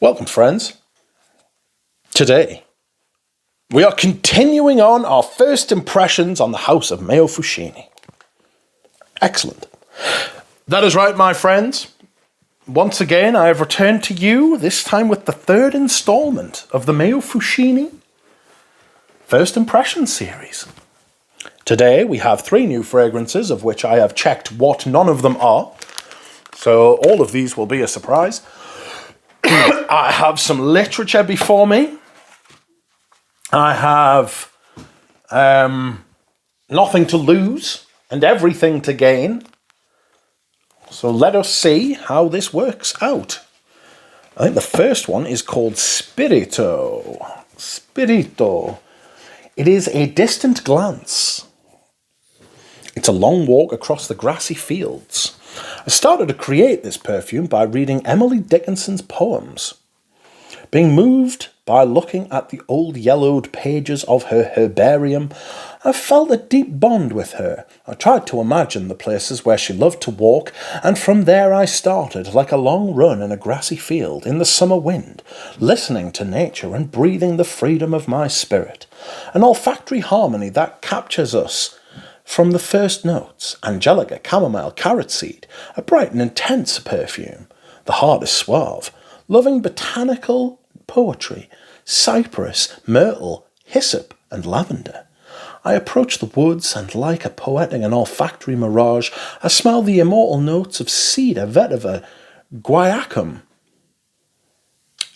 Welcome, friends. Today, we are continuing on our first impressions on the house of Meo Fusciuni. Excellent. That is right, my friends. Once again, I have returned to you, this time with the third installment of the Meo Fusciuni First Impressions series. Today, we have 3 new fragrances, of which I have checked what none of them are. So all of these will be a surprise. I have some literature before me. I have nothing to lose and everything to gain. So let us see how this works out. I think the first one is called Spirito. Spirito. It is a distant glance. It's a long walk across the grassy fields. I started to create this perfume by reading Emily Dickinson's poems. Being moved by looking at the old yellowed pages of her herbarium, I felt a deep bond with her. I tried to imagine the places where she loved to walk, and from there I started, like a long run in a grassy field, in the summer wind, listening to nature and breathing the freedom of my spirit. An olfactory harmony that captures us from the first notes: angelica, chamomile, carrot seed, a bright and intense perfume. The heart is suave, loving botanical poetry, cypress, myrtle, hyssop, and lavender. I approach the woods, and like a poetic and olfactory mirage, I smell the immortal notes of cedar, vetiver, guaiacum,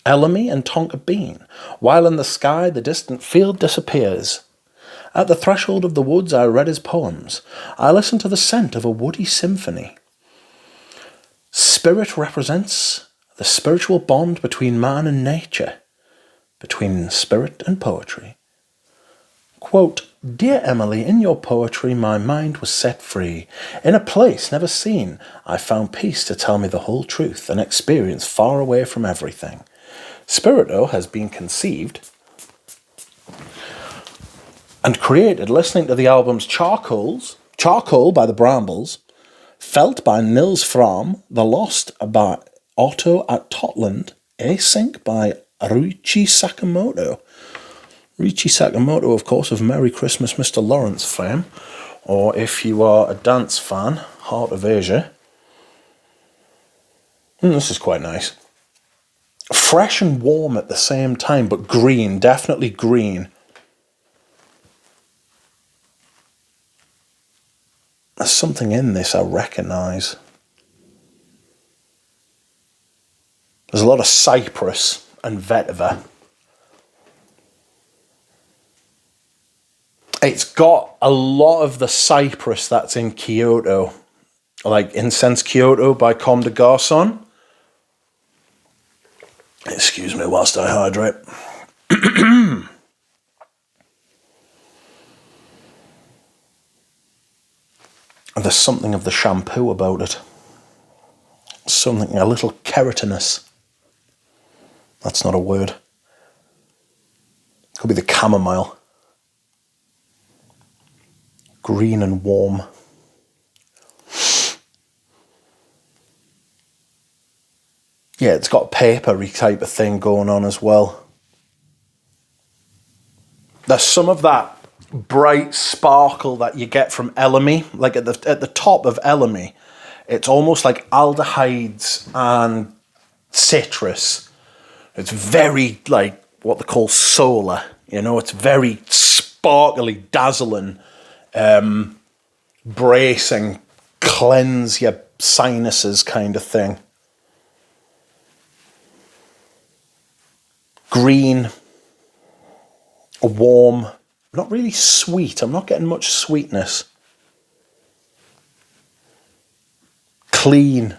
elemi, and tonka bean, while in the sky the distant field disappears. At the threshold of the woods I read his poems. I listened to the scent of a woody symphony. Spirit represents the spiritual bond between man and nature, between spirit and poetry. Quote, "Dear Emily, in your poetry my mind was set free. In a place never seen, I found peace to tell me the whole truth, an experience far away from everything." Spirito has been conceived and created listening to the albums Charcoal by the Brambles, Felt by Nils Fram, The Lost by Otto at Totland, Async by Ryuichi Sakamoto. Ryuichi Sakamoto, of course, of Merry Christmas, Mr. Lawrence fame, or if you are a dance fan, Heart of Asia. This is quite nice. Fresh and warm at the same time, but green, definitely green. There's something in this I recognise. There's a lot of cypress and vetiver. It's got a lot of the cypress that's in Kyoto, like Incense Kyoto by Comme des Garçons. Excuse me whilst I hydrate. There's something of the shampoo about it. Something, a little keratinous. That's not a word. Could be the chamomile. Green and warm. Yeah, it's got a papery type of thing going on as well. There's some of that bright sparkle that you get from elemi, like at the top of elemi. It's almost like aldehydes and citrus. It's very like what they call solar, it's very sparkly, dazzling, bracing, cleanse your sinuses kind of thing. Green, warm, not really sweet. I'm not getting much sweetness. Clean,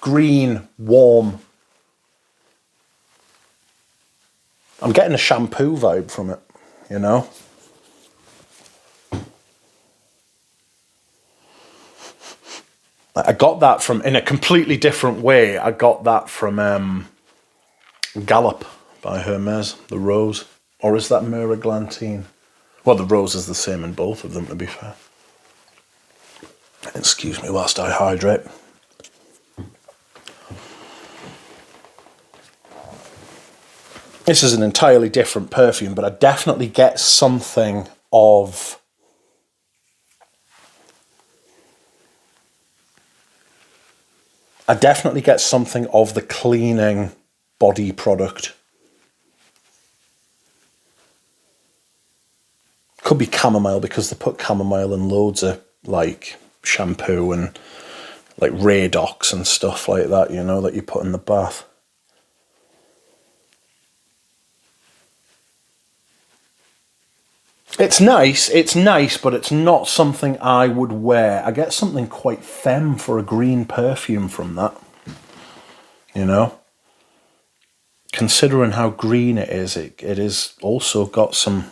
green, warm. I'm getting a shampoo vibe from it, I got that from, in a completely different way, I got that from Gallop by Hermes, the rose. Or is that Myrrh Glantine? Well, the rose is the same in both of them, to be fair. Excuse me whilst I hydrate. This is an entirely different perfume, but I definitely get something of... I definitely get something of the cleaning body product. Could be chamomile, because they put chamomile in loads of like shampoo and like Radox and stuff like that, you know, that you put in the bath. It's nice, but it's not something I would wear. I get something quite femme for a green perfume from that, you know. Considering how green it is also got some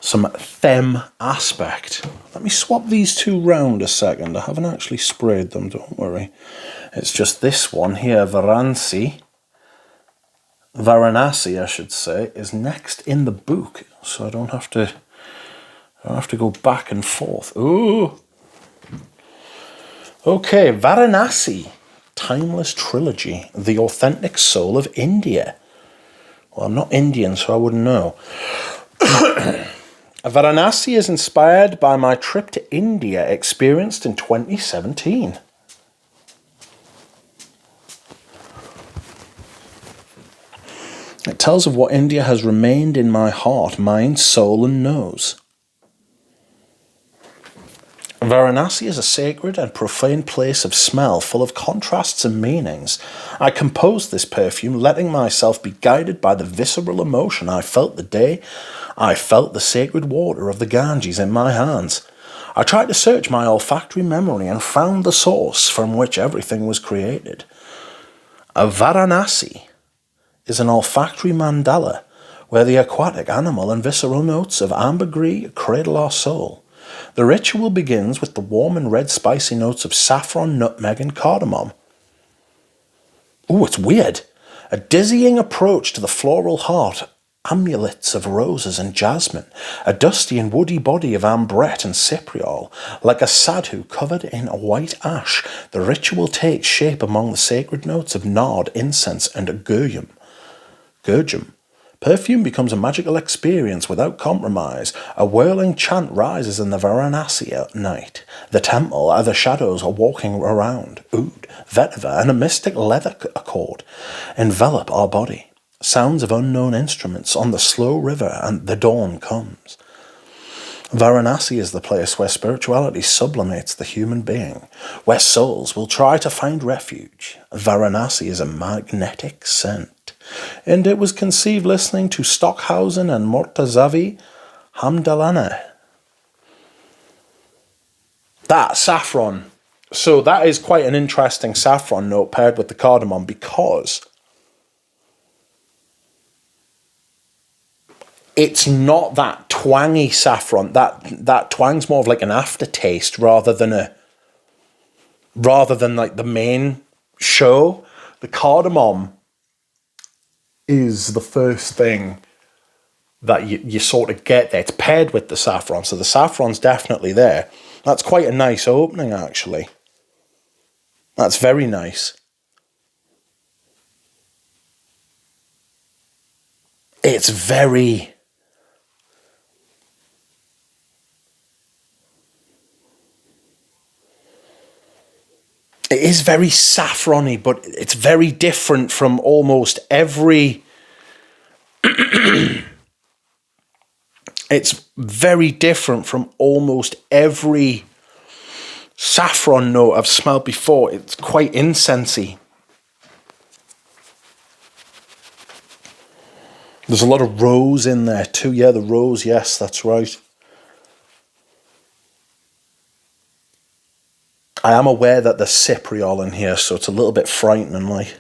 femme aspect. Let me swap these two round a second. I haven't actually sprayed them, don't worry. It's just this one here, Varanasi, I should say, is next in the book, so I don't have to go back and forth. Ooh. Okay, Varanasi, Timeless Trilogy, the authentic soul of India. Well, I'm not Indian, so I wouldn't know. Varanasi is inspired by my trip to India experienced in 2017. It tells of what India has remained in my heart, mind, soul, and nose. Varanasi is a sacred and profane place of smell, full of contrasts and meanings. I composed this perfume, letting myself be guided by the visceral emotion I felt the day I felt the sacred water of the Ganges in my hands. I tried to search my olfactory memory and found the source from which everything was created. A Varanasi is an olfactory mandala where the aquatic, animal, and visceral notes of ambergris cradle our soul. The ritual begins with the warm and red spicy notes of saffron, nutmeg, and cardamom. Ooh, it's weird. A dizzying approach to the floral heart, amulets of roses and jasmine, a dusty and woody body of ambrette and cypriol. Like a sadhu covered in a white ash, the ritual takes shape among the sacred notes of nard, incense, and gurjum. Perfume becomes a magical experience without compromise. A whirling chant rises in the Varanasi at night. The temple, the shadows are walking around. Oud, vetiver, and a mystic leather accord envelop our body. Sounds of unknown instruments on the slow river, and the dawn comes. Varanasi is the place where spirituality sublimates the human being, where souls will try to find refuge. Varanasi is a magnetic scent, and it was conceived listening to Stockhausen and Mortazavi Hamdalana. That saffron. So that is quite an interesting saffron note paired with the cardamom, because it's not that twangy saffron. That twang's more of like an aftertaste rather than like the main show. The cardamom is the first thing that you sort of get there. It's paired with the saffron, so the saffron's definitely there. That's quite a nice opening, actually. That's very nice. It's very... It is very saffrony, but it's very different from almost every... It's very different from almost every saffron note I've smelled before. It's quite incensey. There's a lot of rose in there too. Yeah, the rose, yes, that's right. I am aware that there's cypriol in here, so it's a little bit frightening, like.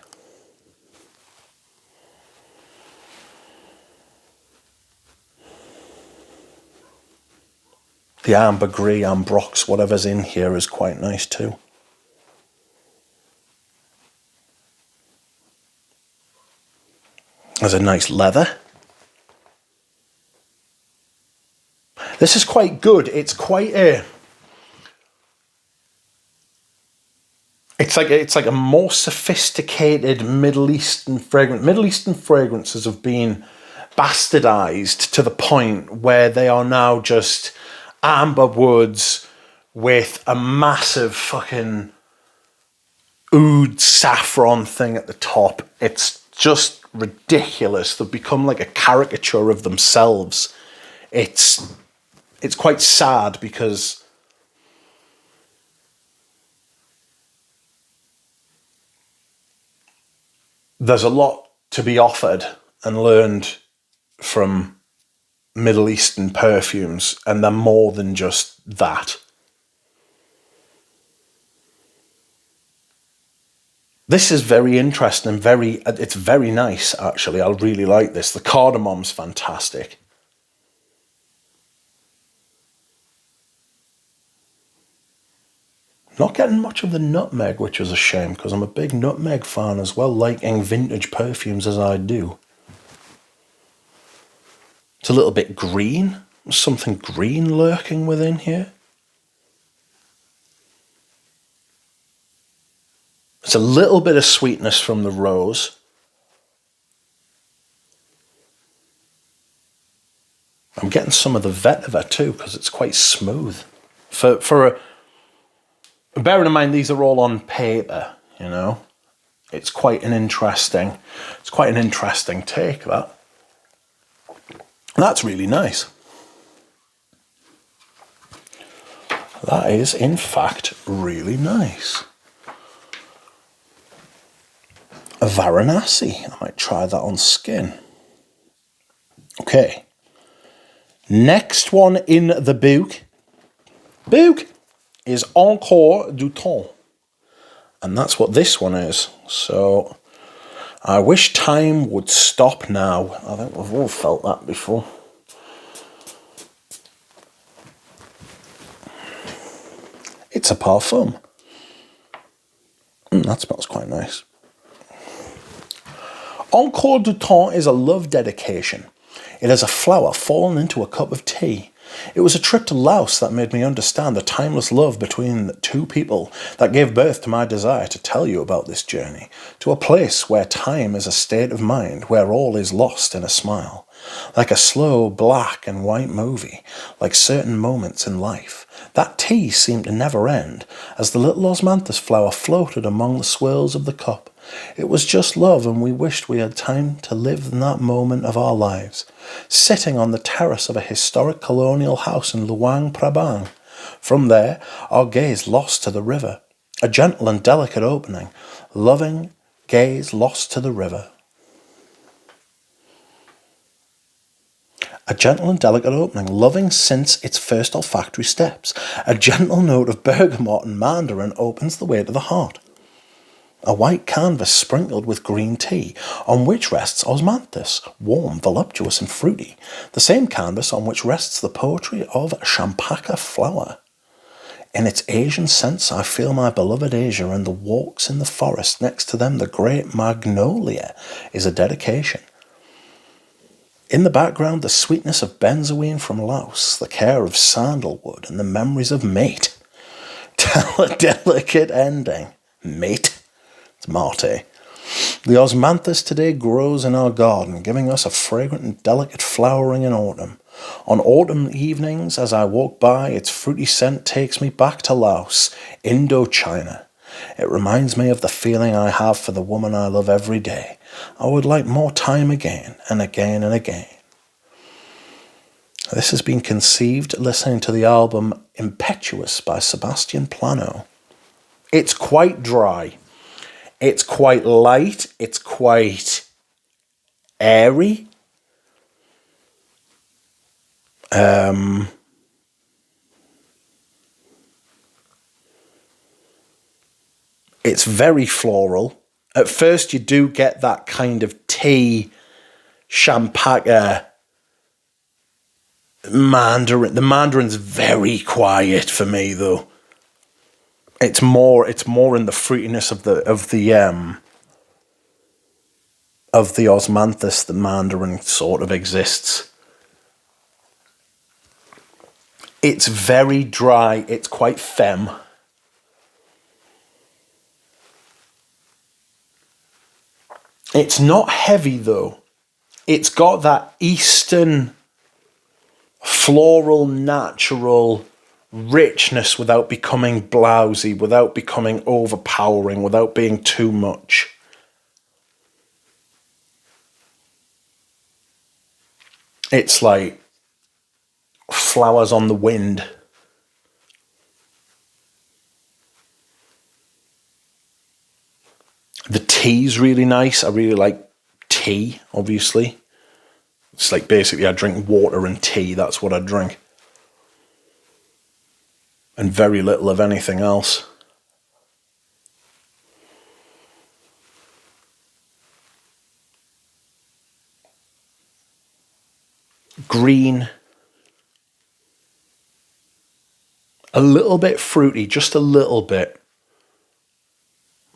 The ambergris, ambrox, whatever's in here is quite nice too. There's a nice leather. This is quite good. It's quite a... It's like a more sophisticated Middle Eastern fragrance. Middle Eastern fragrances have been bastardized to the point where they are now just amber woods with a massive fucking oud saffron thing at the top. It's just ridiculous. They've become like a caricature of themselves. It's quite sad because there's a lot to be offered and learned from Middle Eastern perfumes, and they're more than just that. This is very interesting and it's very nice, actually. I really like this. The cardamom's fantastic. Not getting much of the nutmeg, which is a shame, because I'm a big nutmeg fan as well, liking vintage perfumes as I do. It's a little bit green. There's something green lurking within here. It's a little bit of sweetness from the rose. I'm getting some of the vetiver too, because it's quite smooth. Bearing in mind these are all on paper, you know. It's quite an interesting take, that. That's really nice. That is, in fact, really nice. A Varanasi. I might try that on skin. Okay. Next one in the book is Encore Du Temps. And that's what this one is. So, I wish time would stop now. I think we've all felt that before. It's a parfum. That smells quite nice. Encore Du Temps is a love dedication. It is a flower fallen into a cup of tea. It was a trip to Laos that made me understand the timeless love between the two people that gave birth to my desire to tell you about this journey, to a place where time is a state of mind, where all is lost in a smile. Like a slow black and white movie, like certain moments in life. That tea seemed to never end, as the little osmanthus flower floated among the swirls of the cup. It was just love, and we wished we had time to live in that moment of our lives. Sitting on the terrace of a historic colonial house in Luang Prabang. From there, our gaze lost to the river. A gentle and delicate opening. Loving gaze lost to the river. A gentle and delicate opening, loving since its first olfactory steps. A gentle note of bergamot and mandarin opens the way to the heart. A white canvas sprinkled with green tea, on which rests osmanthus, warm, voluptuous and fruity. The same canvas on which rests the poetry of champaka flower. In its Asian sense, I feel my beloved Asia, and the walks in the forest next to them, the great magnolia, is a dedication. In the background, the sweetness of benzoin from Laos, the care of sandalwood, and the memories of mate. Delicate ending. Mate. It's Marte. The osmanthus today grows in our garden, giving us a fragrant and delicate flowering in autumn. On autumn evenings, as I walk by, its fruity scent takes me back to Laos, Indochina. It reminds me of the feeling I have for the woman I love every day. I would like more time again and again and again. This has been conceived listening to the album Impetuous by Sebastian Plano. It's quite dry. It's quite light. It's quite airy. It's very floral. At first, you do get that kind of tea, champaka, mandarin. The mandarin's very quiet for me, though. It's more in the fruitiness of the osmanthus. The mandarin sort of exists. It's very dry. It's quite femme. It's not heavy though. It's got that Eastern floral, natural richness without becoming blousy, without becoming overpowering, without being too much. It's like flowers on the wind. The tea's really nice. I really like tea, obviously. It's like basically I drink water and tea. That's what I drink. And very little of anything else. Green. A little bit fruity, just a little bit.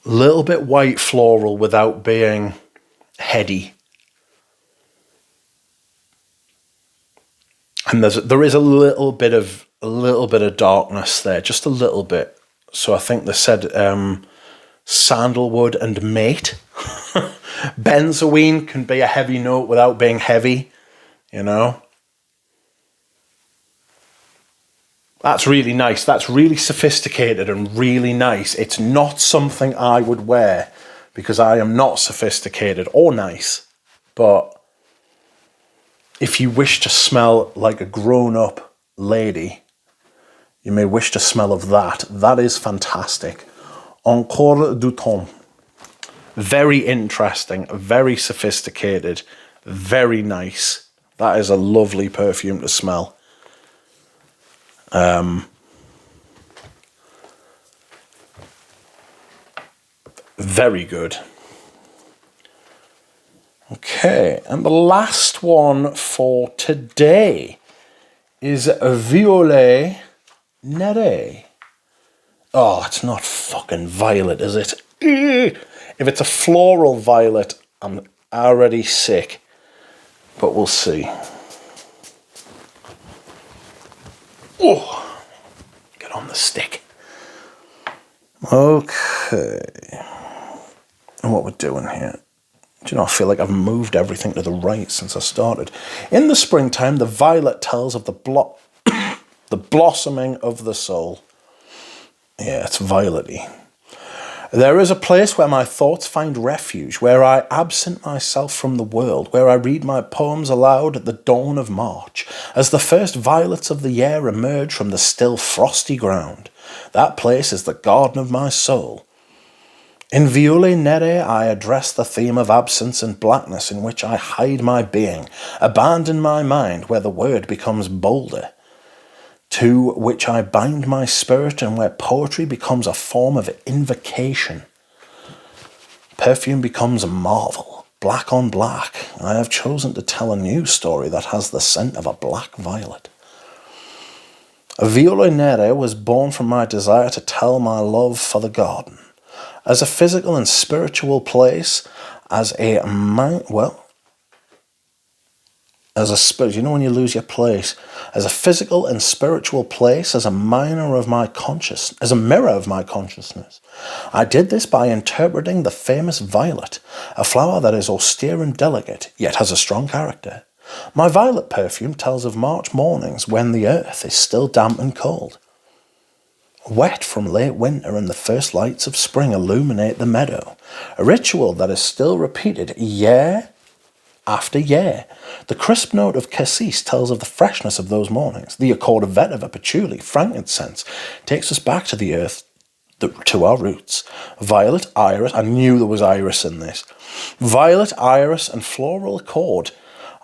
A little bit white floral without being heady. And there is a little bit of darkness there, just a little bit. So I think they said sandalwood and mate. Benzoin can be a heavy note without being heavy, you know. That's really nice. That's really sophisticated and really nice. It's not something I would wear because I am not sophisticated or nice. But if you wish to smell like a grown-up lady, you may wish to smell of that. That is fantastic. Encore Du Temps. Very interesting, very sophisticated, very nice. That is a lovely perfume to smell. Very good. Okay, and the last one for today is Viole Nere. Oh, it's not fucking violet, is it? If it's a floral violet, I'm already sick. But we'll see. Oh, get on the stick. Okay. And what we're doing here. Do you know, I feel like I've moved everything to the right since I started. In the springtime, the violet tells of the blossoming of the soul. Yeah, it's violet-y. There is a place where my thoughts find refuge, where I absent myself from the world, where I read my poems aloud at the dawn of March, as the first violets of the year emerge from the still frosty ground. That place is the garden of my soul. In Viole Nere I address the theme of absence and blackness in which I hide my being, abandon my mind where the word becomes bolder, to which I bind my spirit and where poetry becomes a form of invocation. Perfume becomes a marvel, black on black. I have chosen to tell a new story that has the scent of a black violet. Viole Nere was born from my desire to tell my love for the garden. As a physical and spiritual place, as a mind, you know when you lose your place, as a physical and spiritual place, as a mirror of my consciousness. I did this by interpreting the famous violet, a flower that is austere and delicate, yet has a strong character. My violet perfume tells of March mornings when the earth is still damp and cold. Wet from late winter and the first lights of spring illuminate the meadow, a ritual that is still repeated year after year. The crisp note of cassis tells of the freshness of those mornings. The accord of vetiver, patchouli, frankincense takes us back to the earth, to our roots. Violet, iris, I knew there was iris in this. Violet, iris, and floral accord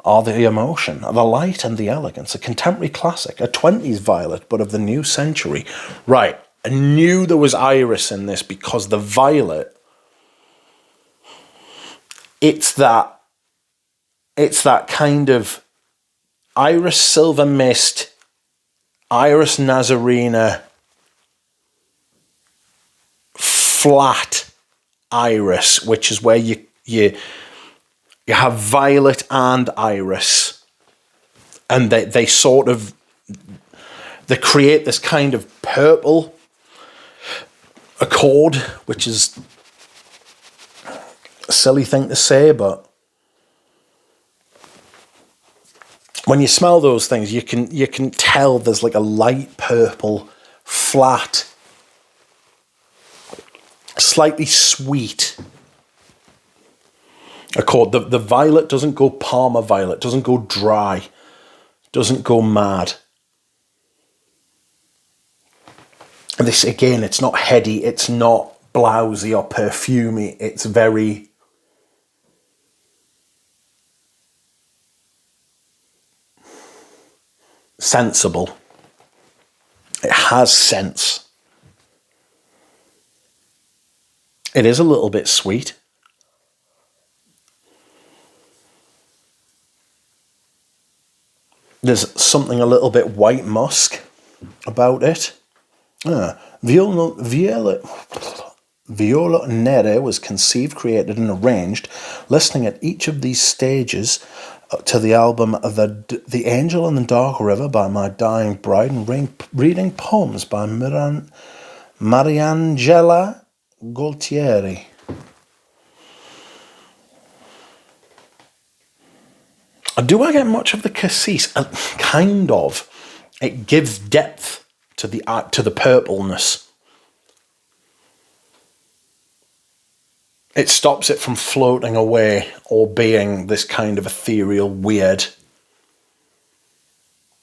are the emotion, the light and the elegance, a contemporary classic, a 20s violet, but of the new century. Right, I knew there was iris in this because the violet, it's that kind of iris silver mist, iris nazarena, flat iris, which is where you have violet and iris, and they create this kind of purple accord, which is silly thing to say, but when you smell those things, you can tell there's like a light purple, flat, slightly sweet accord. The violet doesn't go Parma violet, doesn't go dry, doesn't go mad. This, again, it's not heady, it's not blousy or perfumey, it's very sensible. It has sense. It is a little bit sweet. There's something a little bit white musk about it. Viole Nere was conceived, created and arranged, listening at each of these stages to the album The Angel and the Dark River by My Dying Bride and reading poems by Mariangela Gualtieri. Do I get much of the cassis? Kind of. It gives depth to the purpleness. It stops it from floating away or being this kind of ethereal, weird,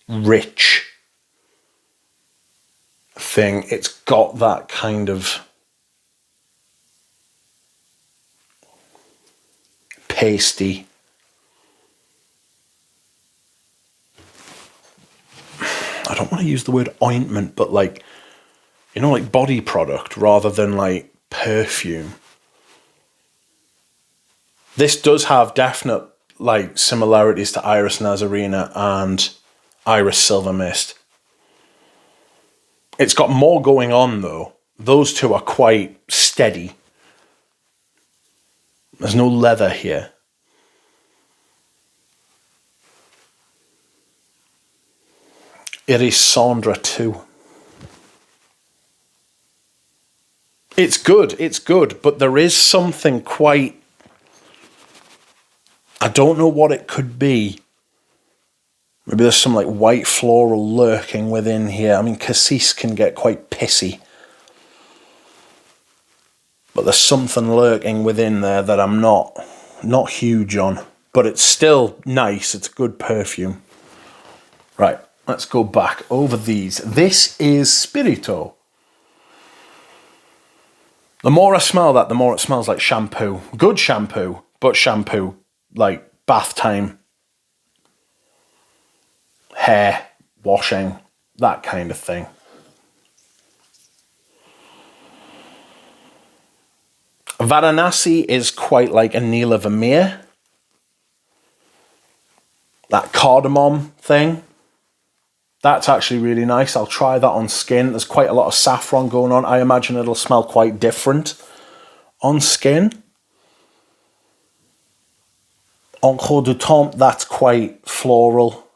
rich thing. It's got that kind of pasty, I don't want to use the word ointment, but like, you know, like body product rather than like perfume. This does have definite like similarities to Iris Nazarena and Iris Silver Mist. It's got more going on though. Those two are quite steady. There's no leather here. Iris Cendre too. It's good, but there is something quite, I don't know what it could be. Maybe there's some like white floral lurking within here. I mean, cassis can get quite pissy. But there's something lurking within there that I'm not huge on. But it's still nice. It's good perfume. Right, let's go back over these. This is Spirito. The more I smell that, the more it smells like shampoo. Good shampoo, but shampoo like bath time, hair, washing, that kind of thing. Varanasi is quite like a Nila Vermeer. That cardamom thing. That's actually really nice. I'll try that on skin. There's quite a lot of saffron going on. I imagine it'll smell quite different on skin. Encore Du Temps, that's quite floral.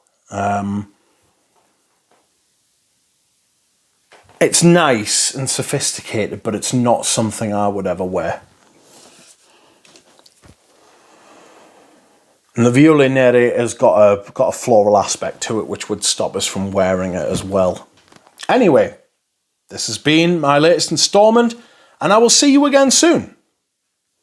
It's nice and sophisticated, but it's not something I would ever wear. And the Viole Nere has got a floral aspect to it, which would stop us from wearing it as well. Anyway, this has been my latest installment, and I will see you again soon.